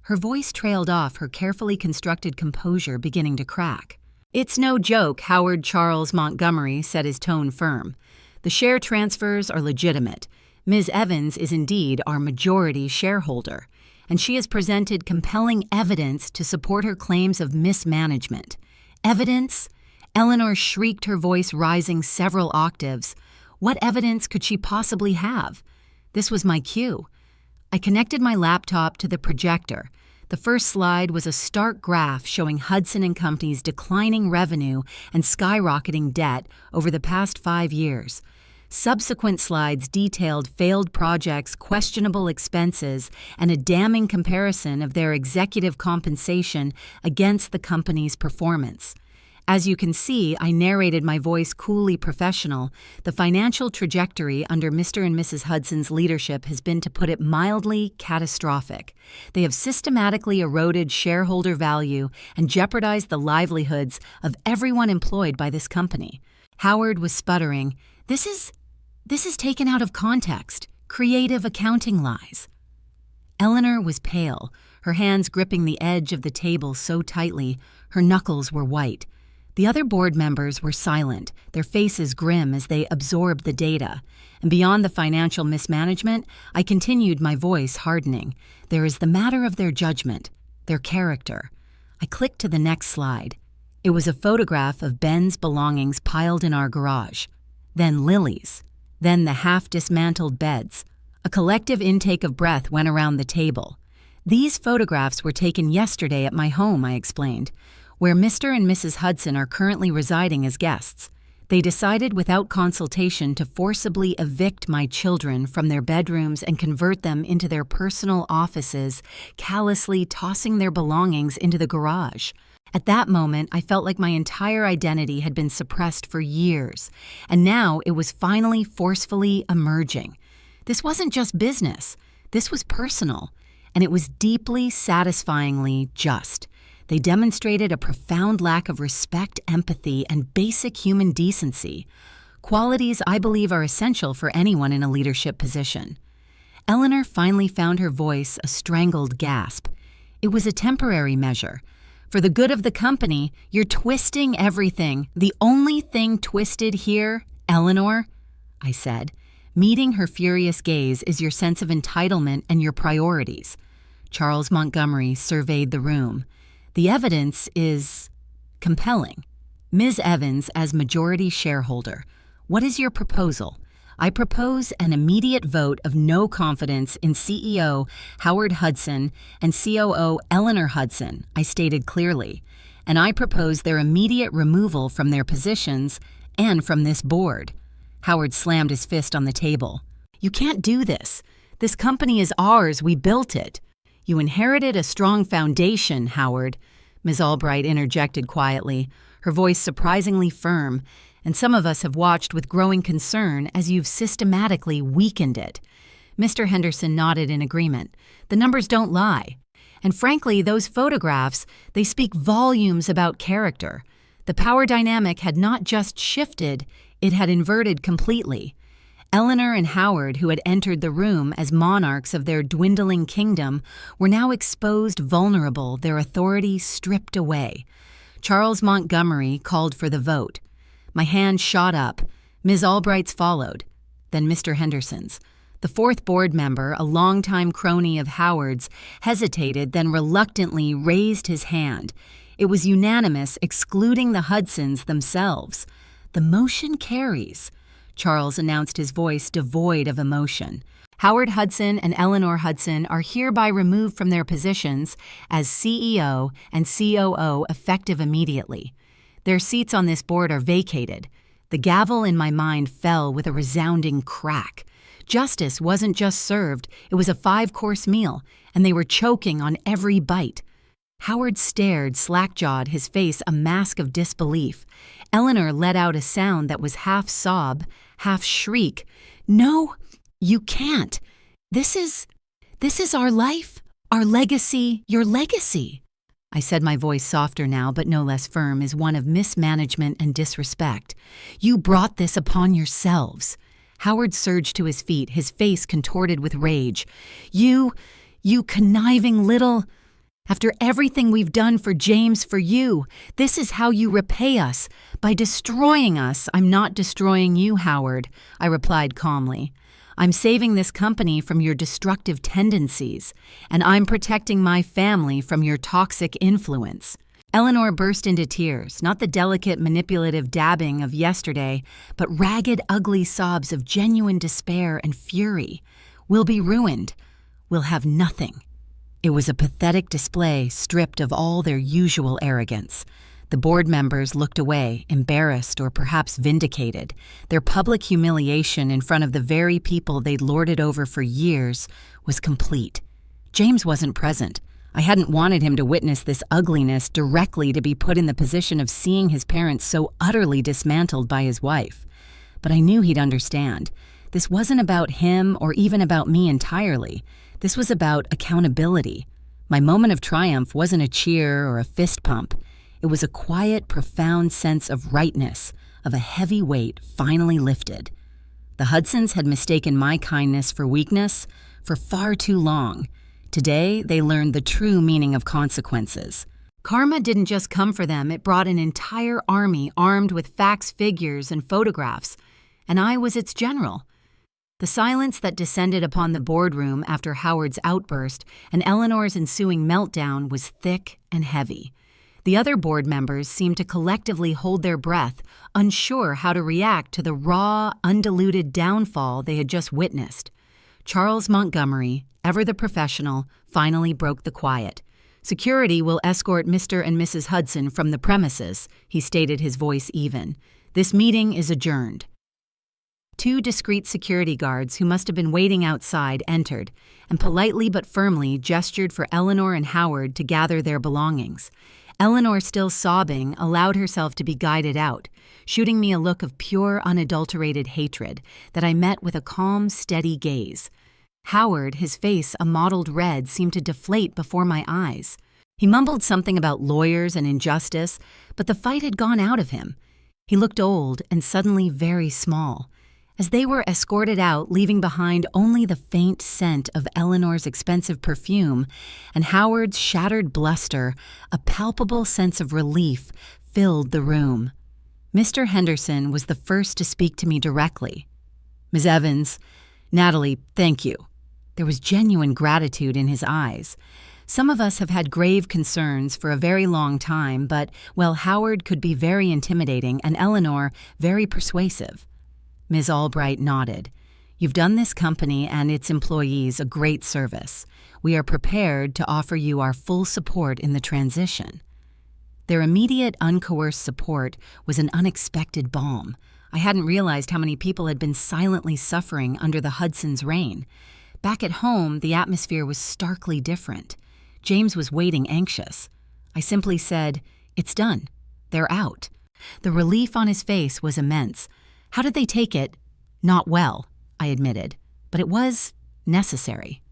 Her voice trailed off, her carefully constructed composure beginning to crack. It's no joke, Howard Charles Montgomery said, his tone firm. The share transfers are legitimate. Ms. Evans is indeed our majority shareholder, and she has presented compelling evidence to support her claims of mismanagement. Evidence? Eleanor shrieked, her voice rising several octaves. What evidence could she possibly have? This was my cue. I connected my laptop to the projector. The first slide was a stark graph showing Hudson & Company's declining revenue and skyrocketing debt over the past 5 years. Subsequent slides detailed failed projects, questionable expenses, and a damning comparison of their executive compensation against the company's performance. As you can see, I narrated, my voice coolly professional. The financial trajectory under Mr. and Mrs. Hudson's leadership has been, to put it mildly, catastrophic. They have systematically eroded shareholder value and jeopardized the livelihoods of everyone employed by this company. Howard was sputtering. This is taken out of context. Creative accounting lies. Eleanor was pale, her hands gripping the edge of the table so tightly, her knuckles were white. The other board members were silent, their faces grim as they absorbed the data. And beyond the financial mismanagement, I continued, my voice hardening. There is the matter of their judgment, their character. I clicked to the next slide. It was a photograph of Ben's belongings piled in our garage. Then Lily's. Then the half-dismantled beds. A collective intake of breath went around the table. These photographs were taken yesterday at my home, I explained, where Mr. and Mrs. Hudson are currently residing as guests. They decided without consultation to forcibly evict my children from their bedrooms and convert them into their personal offices, callously tossing their belongings into the garage. At that moment, I felt like my entire identity had been suppressed for years, and now it was finally forcefully emerging. This wasn't just business. This was personal, and it was deeply, satisfyingly just. They demonstrated a profound lack of respect, empathy, and basic human decency, qualities I believe are essential for anyone in a leadership position. Eleanor finally found her voice a strangled gasp. It was a temporary measure. For the good of the company, you're twisting everything. The only thing twisted here, Eleanor, I said, meeting her furious gaze, is your sense of entitlement and your priorities. Charles Montgomery surveyed the room. The evidence is compelling. Ms. Evans, as majority shareholder, what is your proposal? I propose an immediate vote of no confidence in CEO Howard Hudson and COO Eleanor Hudson, I stated clearly, and I propose their immediate removal from their positions and from this board. Howard slammed his fist on the table. You can't do this. This company is ours. We built it. You inherited a strong foundation, Howard, Ms. Albright interjected quietly, her voice surprisingly firm, and some of us have watched with growing concern as you've systematically weakened it. Mr. Henderson nodded in agreement. The numbers don't lie. And frankly, those photographs, they speak volumes about character. The power dynamic had not just shifted, it had inverted completely. Eleanor and Howard, who had entered the room as monarchs of their dwindling kingdom, were now exposed vulnerable, their authority stripped away. Charles Montgomery called for the vote. My hand shot up. Ms. Albright's followed. Then Mr. Henderson's. The fourth board member, a longtime crony of Howard's, hesitated, then reluctantly raised his hand. It was unanimous, excluding the Hudsons themselves. The motion carries. Charles announced, his voice devoid of emotion. Howard Hudson and Eleanor Hudson are hereby removed from their positions as CEO and COO effective immediately. Their seats on this board are vacated. The gavel in my mind fell with a resounding crack. Justice wasn't just served, it was a 5-course meal, and they were choking on every bite. Howard stared, slack-jawed, his face a mask of disbelief. Eleanor let out a sound that was half sob, half shriek. No, you can't. This is our life, our legacy, your legacy. I said, my voice softer now, but no less firm, is one of mismanagement and disrespect. You brought this upon yourselves. Howard surged to his feet, his face contorted with rage. You conniving little... After everything we've done for James, for you, this is how you repay us. By destroying us. I'm not destroying you, Howard, I replied calmly. I'm saving this company from your destructive tendencies, and I'm protecting my family from your toxic influence. Eleanor burst into tears, not the delicate, manipulative dabbing of yesterday, but ragged, ugly sobs of genuine despair and fury. We'll be ruined. We'll have nothing. It was a pathetic display, stripped of all their usual arrogance. The board members looked away, embarrassed or perhaps vindicated. Their public humiliation in front of the very people they'd lorded over for years was complete. James wasn't present. I hadn't wanted him to witness this ugliness directly, to be put in the position of seeing his parents so utterly dismantled by his wife. But I knew he'd understand. This wasn't about him or even about me entirely. This was about accountability. My moment of triumph wasn't a cheer or a fist pump. It was a quiet, profound sense of rightness, of a heavy weight finally lifted. The Hudsons had mistaken my kindness for weakness for far too long. Today, they learned the true meaning of consequences. Karma didn't just come for them, it brought an entire army armed with facts, figures, and photographs, and I was its general. The silence that descended upon the boardroom after Howard's outburst and Eleanor's ensuing meltdown was thick and heavy. The other board members seemed to collectively hold their breath, unsure how to react to the raw, undiluted downfall they had just witnessed. Charles Montgomery, ever the professional, finally broke the quiet. Security will escort Mr. and Mrs. Hudson from the premises, he stated, his voice even. This meeting is adjourned. 2 discreet security guards who must have been waiting outside entered and politely but firmly gestured for Eleanor and Howard to gather their belongings. Eleanor, still sobbing, allowed herself to be guided out, shooting me a look of pure, unadulterated hatred that I met with a calm, steady gaze. Howard, his face a mottled red, seemed to deflate before my eyes. He mumbled something about lawyers and injustice, but the fight had gone out of him. He looked old and suddenly very small. As they were escorted out, leaving behind only the faint scent of Eleanor's expensive perfume and Howard's shattered bluster, a palpable sense of relief filled the room. Mr. Henderson was the first to speak to me directly. Ms. Evans, Natalie, thank you. There was genuine gratitude in his eyes. Some of us have had grave concerns for a very long time, but, well, Howard could be very intimidating and Eleanor very persuasive. Ms. Albright nodded. "You've done this company and its employees a great service. We are prepared to offer you our full support in the transition." Their immediate, uncoerced support was an unexpected balm. I hadn't realized how many people had been silently suffering under the Hudson's reign. Back at home, the atmosphere was starkly different. James was waiting anxious. I simply said, "It's done. They're out." The relief on his face was immense. How did they take it? Not well, I admitted, but it was necessary.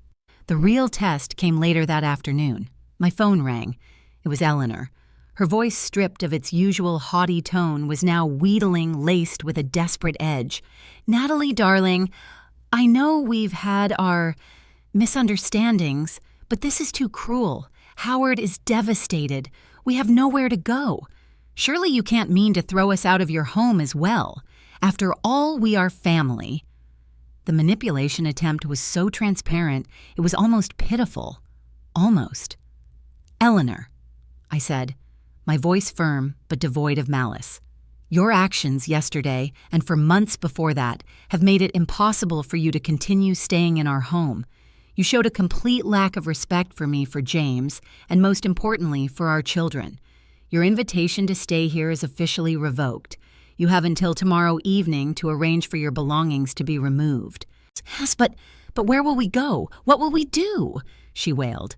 The real test came later that afternoon. My phone rang. It was Eleanor. Her voice, stripped of its usual haughty tone, was now wheedling, laced with a desperate edge. "Natalie, darling, I know we've had our misunderstandings, but this is too cruel. Howard is devastated. We have nowhere to go. Surely you can't mean to throw us out of your home as well. After all, we are family." The manipulation attempt was so transparent, it was almost pitiful. Almost. "Eleanor," I said, my voice firm but devoid of malice. "Your actions yesterday, and for months before that, have made it impossible for you to continue staying in our home. You showed a complete lack of respect for me, for James, and most importantly, for our children. Your invitation to stay here is officially revoked. You have until tomorrow evening to arrange for your belongings to be removed." "Yes, but where will we go? What will we do?" she wailed.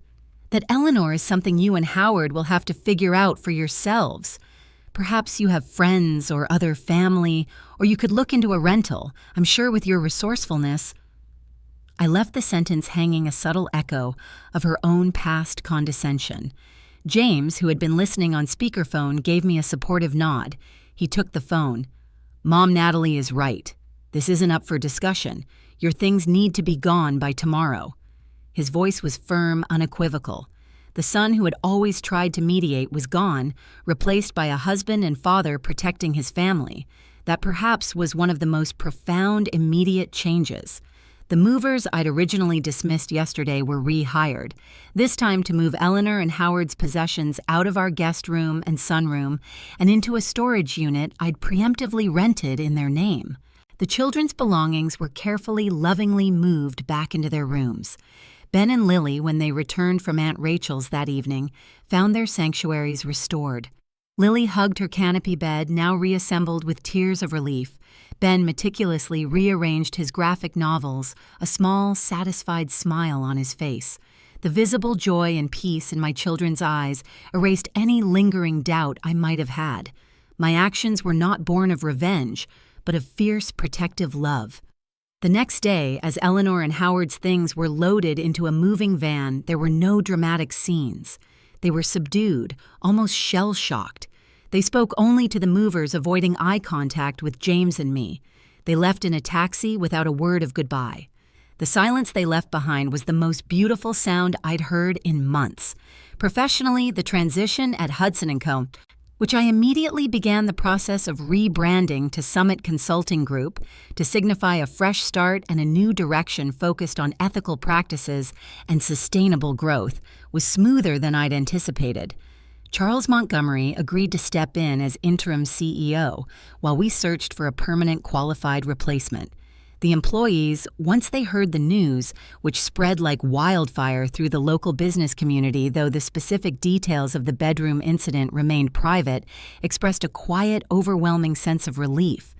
"That, Eleanor, is something you and Howard will have to figure out for yourselves. Perhaps you have friends or other family, or you could look into a rental. I'm sure with your resourcefulness—" I left the sentence hanging a subtle echo of her own past condescension. James, who had been listening on speakerphone, gave me a supportive nod. He took the phone. "Mom, Natalie is right. This isn't up for discussion. Your things need to be gone by tomorrow." His voice was firm, unequivocal. The son who had always tried to mediate was gone, replaced by a husband and father protecting his family. That perhaps was one of the most profound, immediate changes. The movers I'd originally dismissed yesterday were rehired, this time to move Eleanor and Howard's possessions out of our guest room and sunroom and into a storage unit I'd preemptively rented in their name. The children's belongings were carefully, lovingly moved back into their rooms. Ben and Lily, when they returned from Aunt Rachel's that evening, found their sanctuaries restored. Lily hugged her canopy bed, now reassembled with tears of relief. Ben meticulously rearranged his graphic novels, a small, satisfied smile on his face. The visible joy and peace in my children's eyes erased any lingering doubt I might have had. My actions were not born of revenge, but of fierce, protective love. The next day, as Eleanor and Howard's things were loaded into a moving van, there were no dramatic scenes. They were subdued, almost shell-shocked. They spoke only to the movers, avoiding eye contact with James and me. They left in a taxi without a word of goodbye. The silence they left behind was the most beautiful sound I'd heard in months. Professionally, the transition at Hudson & Co., which I immediately began the process of rebranding to Summit Consulting Group to signify a fresh start and a new direction focused on ethical practices and sustainable growth, was smoother than I'd anticipated. Charles Montgomery agreed to step in as interim CEO while we searched for a permanent qualified replacement. The employees, once they heard the news, which spread like wildfire through the local business community, though the specific details of the bedroom incident remained private, expressed a quiet, overwhelming sense of relief.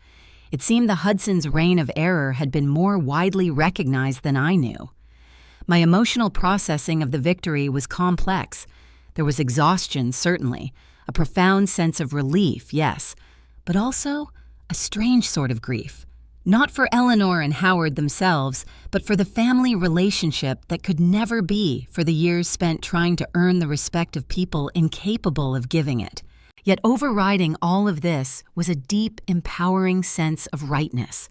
It seemed the Hudson's reign of error had been more widely recognized than I knew. My emotional processing of the victory was complex. There was exhaustion, certainly, a profound sense of relief, yes, but also a strange sort of grief. Not for Eleanor and Howard themselves, but for the family relationship that could never be for the years spent trying to earn the respect of people incapable of giving it. Yet overriding all of this was a deep, empowering sense of rightness.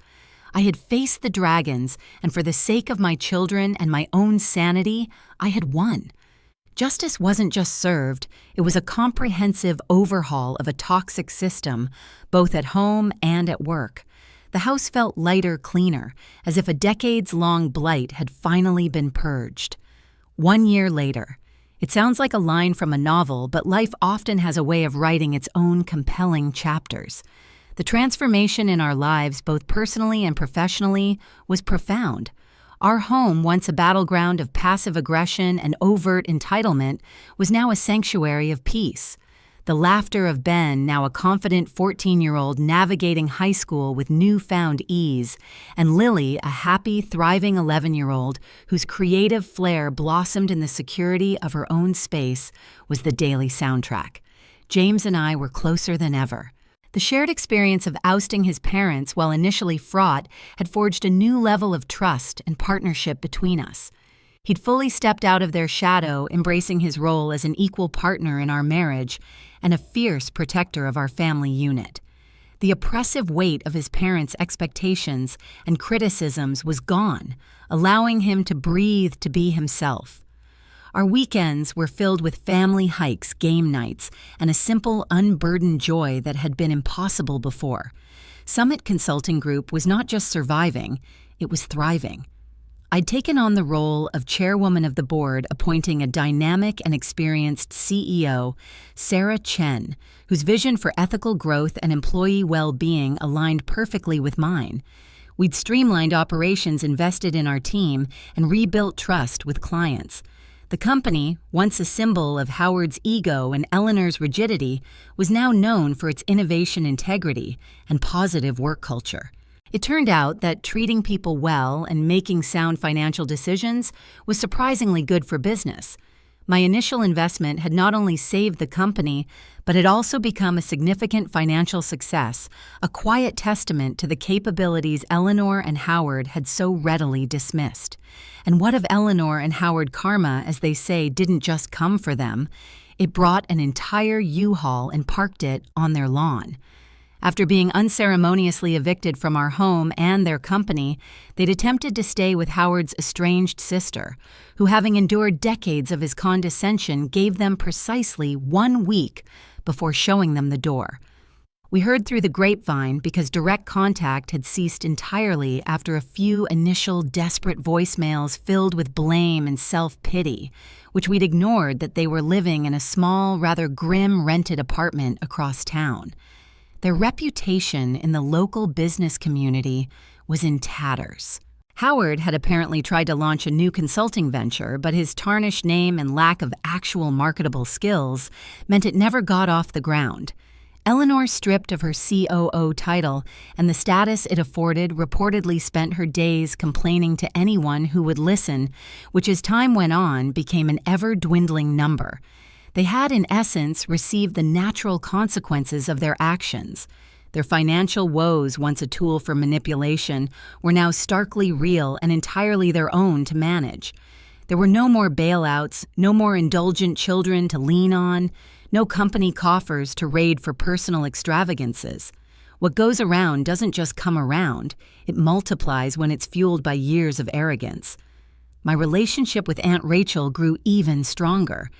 I had faced the dragons, and for the sake of my children and my own sanity, I had won. Justice wasn't just served, it was a comprehensive overhaul of a toxic system, both at home and at work. The house felt lighter, cleaner, as if a decades-long blight had finally been purged. 1 year later. It sounds like a line from a novel, but life often has a way of writing its own compelling chapters. The transformation in our lives, both personally and professionally, was profound. Our home, once a battleground of passive aggression and overt entitlement, was now a sanctuary of peace. The laughter of Ben, now a confident 14-year-old navigating high school with newfound ease, and Lily, a happy, thriving 11-year-old whose creative flair blossomed in the security of her own space, was the daily soundtrack. James and I were closer than ever. The shared experience of ousting his parents, while initially fraught, had forged a new level of trust and partnership between us. He'd fully stepped out of their shadow, embracing his role as an equal partner in our marriage and a fierce protector of our family unit. The oppressive weight of his parents' expectations and criticisms was gone, allowing him to breathe to be himself. Our weekends were filled with family hikes, game nights, and a simple, unburdened joy that had been impossible before. Summit Consulting Group was not just surviving, it was thriving. I'd taken on the role of chairwoman of the board, appointing a dynamic and experienced CEO, Sarah Chen, whose vision for ethical growth and employee well-being aligned perfectly with mine. We'd streamlined operations, invested in our team, and rebuilt trust with clients. The company, once a symbol of Howard's ego and Eleanor's rigidity, was now known for its innovation integrity and positive work culture. It turned out that treating people well and making sound financial decisions was surprisingly good for business. My initial investment had not only saved the company, but had also become a significant financial success, a quiet testament to the capabilities Eleanor and Howard had so readily dismissed. And what of Eleanor and Howard karma, as they say, didn't just come for them? It brought an entire U-Haul and parked it on their lawn. After being unceremoniously evicted from our home and their company, they'd attempted to stay with Howard's estranged sister, who, having endured decades of his condescension, gave them precisely 1 week before showing them the door. We heard through the grapevine because direct contact had ceased entirely after a few initial desperate voicemails filled with blame and self-pity, which we'd ignored that they were living in a small, rather grim rented apartment across town. Their reputation in the local business community was in tatters. Howard had apparently tried to launch a new consulting venture, but his tarnished name and lack of actual marketable skills meant it never got off the ground. Eleanor, stripped of her COO title and the status it afforded, reportedly spent her days complaining to anyone who would listen, which as time went on became an ever-dwindling number. They had, in essence, received the natural consequences of their actions. Their financial woes, once a tool for manipulation, were now starkly real and entirely their own to manage. There were no more bailouts, no more indulgent children to lean on, no company coffers to raid for personal extravagances. What goes around doesn't just come around, it multiplies when it's fueled by years of arrogance. My relationship with Aunt Rachel grew even stronger.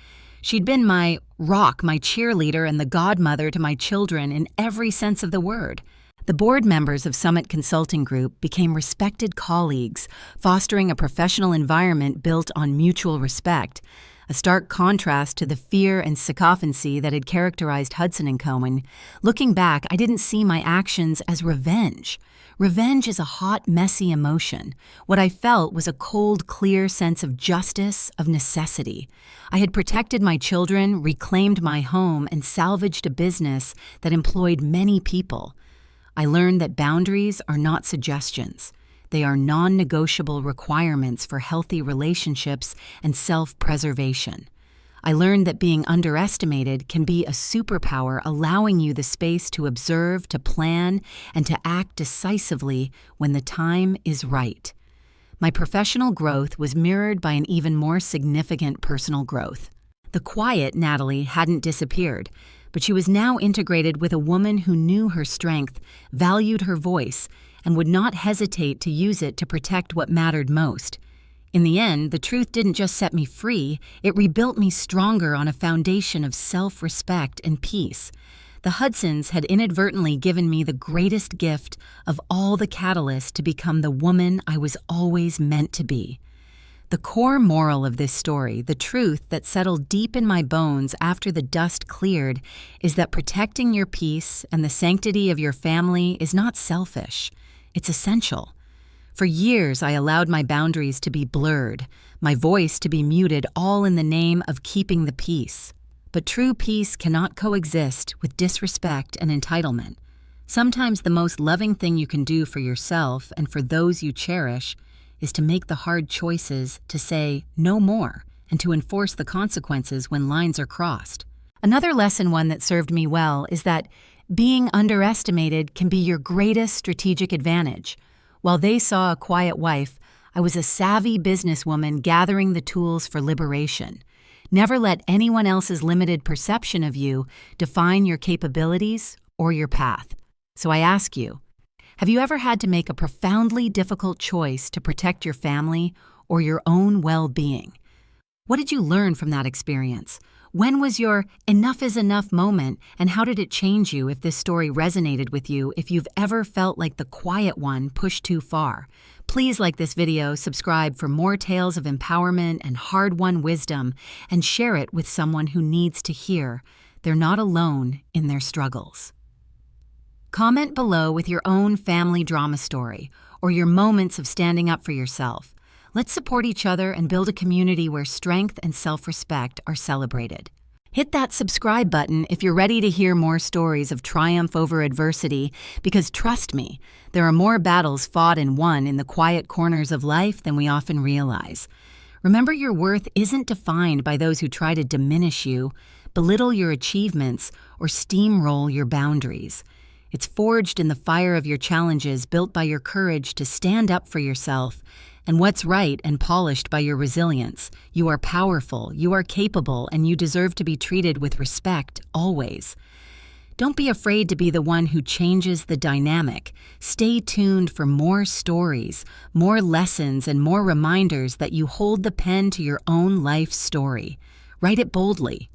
She'd been my rock, my cheerleader, and the godmother to my children in every sense of the word. The board members of Summit Consulting Group became respected colleagues, fostering a professional environment built on mutual respect, a stark contrast to the fear and sycophancy that had characterized Hudson & Co. Looking back, I didn't see my actions as revenge. Revenge is a hot, messy emotion. What I felt was a cold, clear sense of justice, of necessity. I had protected my children, reclaimed my home, and salvaged a business that employed many people. I learned that boundaries are not suggestions. They are non-negotiable requirements for healthy relationships and self-preservation. I learned that being underestimated can be a superpower, allowing you the space to observe, to plan, and to act decisively when the time is right. My professional growth was mirrored by an even more significant personal growth. The quiet Natalie hadn't disappeared, but she was now integrated with a woman who knew her strength, valued her voice, and would not hesitate to use it to protect what mattered most. In the end, the truth didn't just set me free, it rebuilt me stronger on a foundation of self-respect and peace. The Hudsons had inadvertently given me the greatest gift of all the catalysts to become the woman I was always meant to be. The core moral of this story, the truth that settled deep in my bones after the dust cleared, is that protecting your peace and the sanctity of your family is not selfish. It's essential. For years, I allowed my boundaries to be blurred, my voice to be muted, all in the name of keeping the peace. But true peace cannot coexist with disrespect and entitlement. Sometimes the most loving thing you can do for yourself and for those you cherish is to make the hard choices to say no more and to enforce the consequences when lines are crossed. Another one that served me well is that being underestimated can be your greatest strategic advantage. While they saw a quiet wife, I was a savvy businesswoman gathering the tools for liberation. Never let anyone else's limited perception of you define your capabilities or your path. So I ask you, have you ever had to make a profoundly difficult choice to protect your family or your own well-being? What did you learn from that experience? When was your enough is enough moment, and how did it change you if this story resonated with you, if you've ever felt like the quiet one pushed too far? Please like this video, subscribe for more tales of empowerment and hard-won wisdom, and share it with someone who needs to hear they're not alone in their struggles. Comment below with your own family drama story or your moments of standing up for yourself. Let's support each other and build a community where strength and self-respect are celebrated. Hit that subscribe button if you're ready to hear more stories of triumph over adversity, because trust me, there are more battles fought and won in the quiet corners of life than we often realize. Remember, your worth isn't defined by those who try to diminish you, belittle your achievements, or steamroll your boundaries. It's forged in the fire of your challenges, built by your courage to stand up for yourself, and what's right and polished by your resilience. You are powerful, you are capable, and you deserve to be treated with respect always. Don't be afraid to be the one who changes the dynamic. Stay tuned for more stories, more lessons, and more reminders that you hold the pen to your own life story. Write it boldly,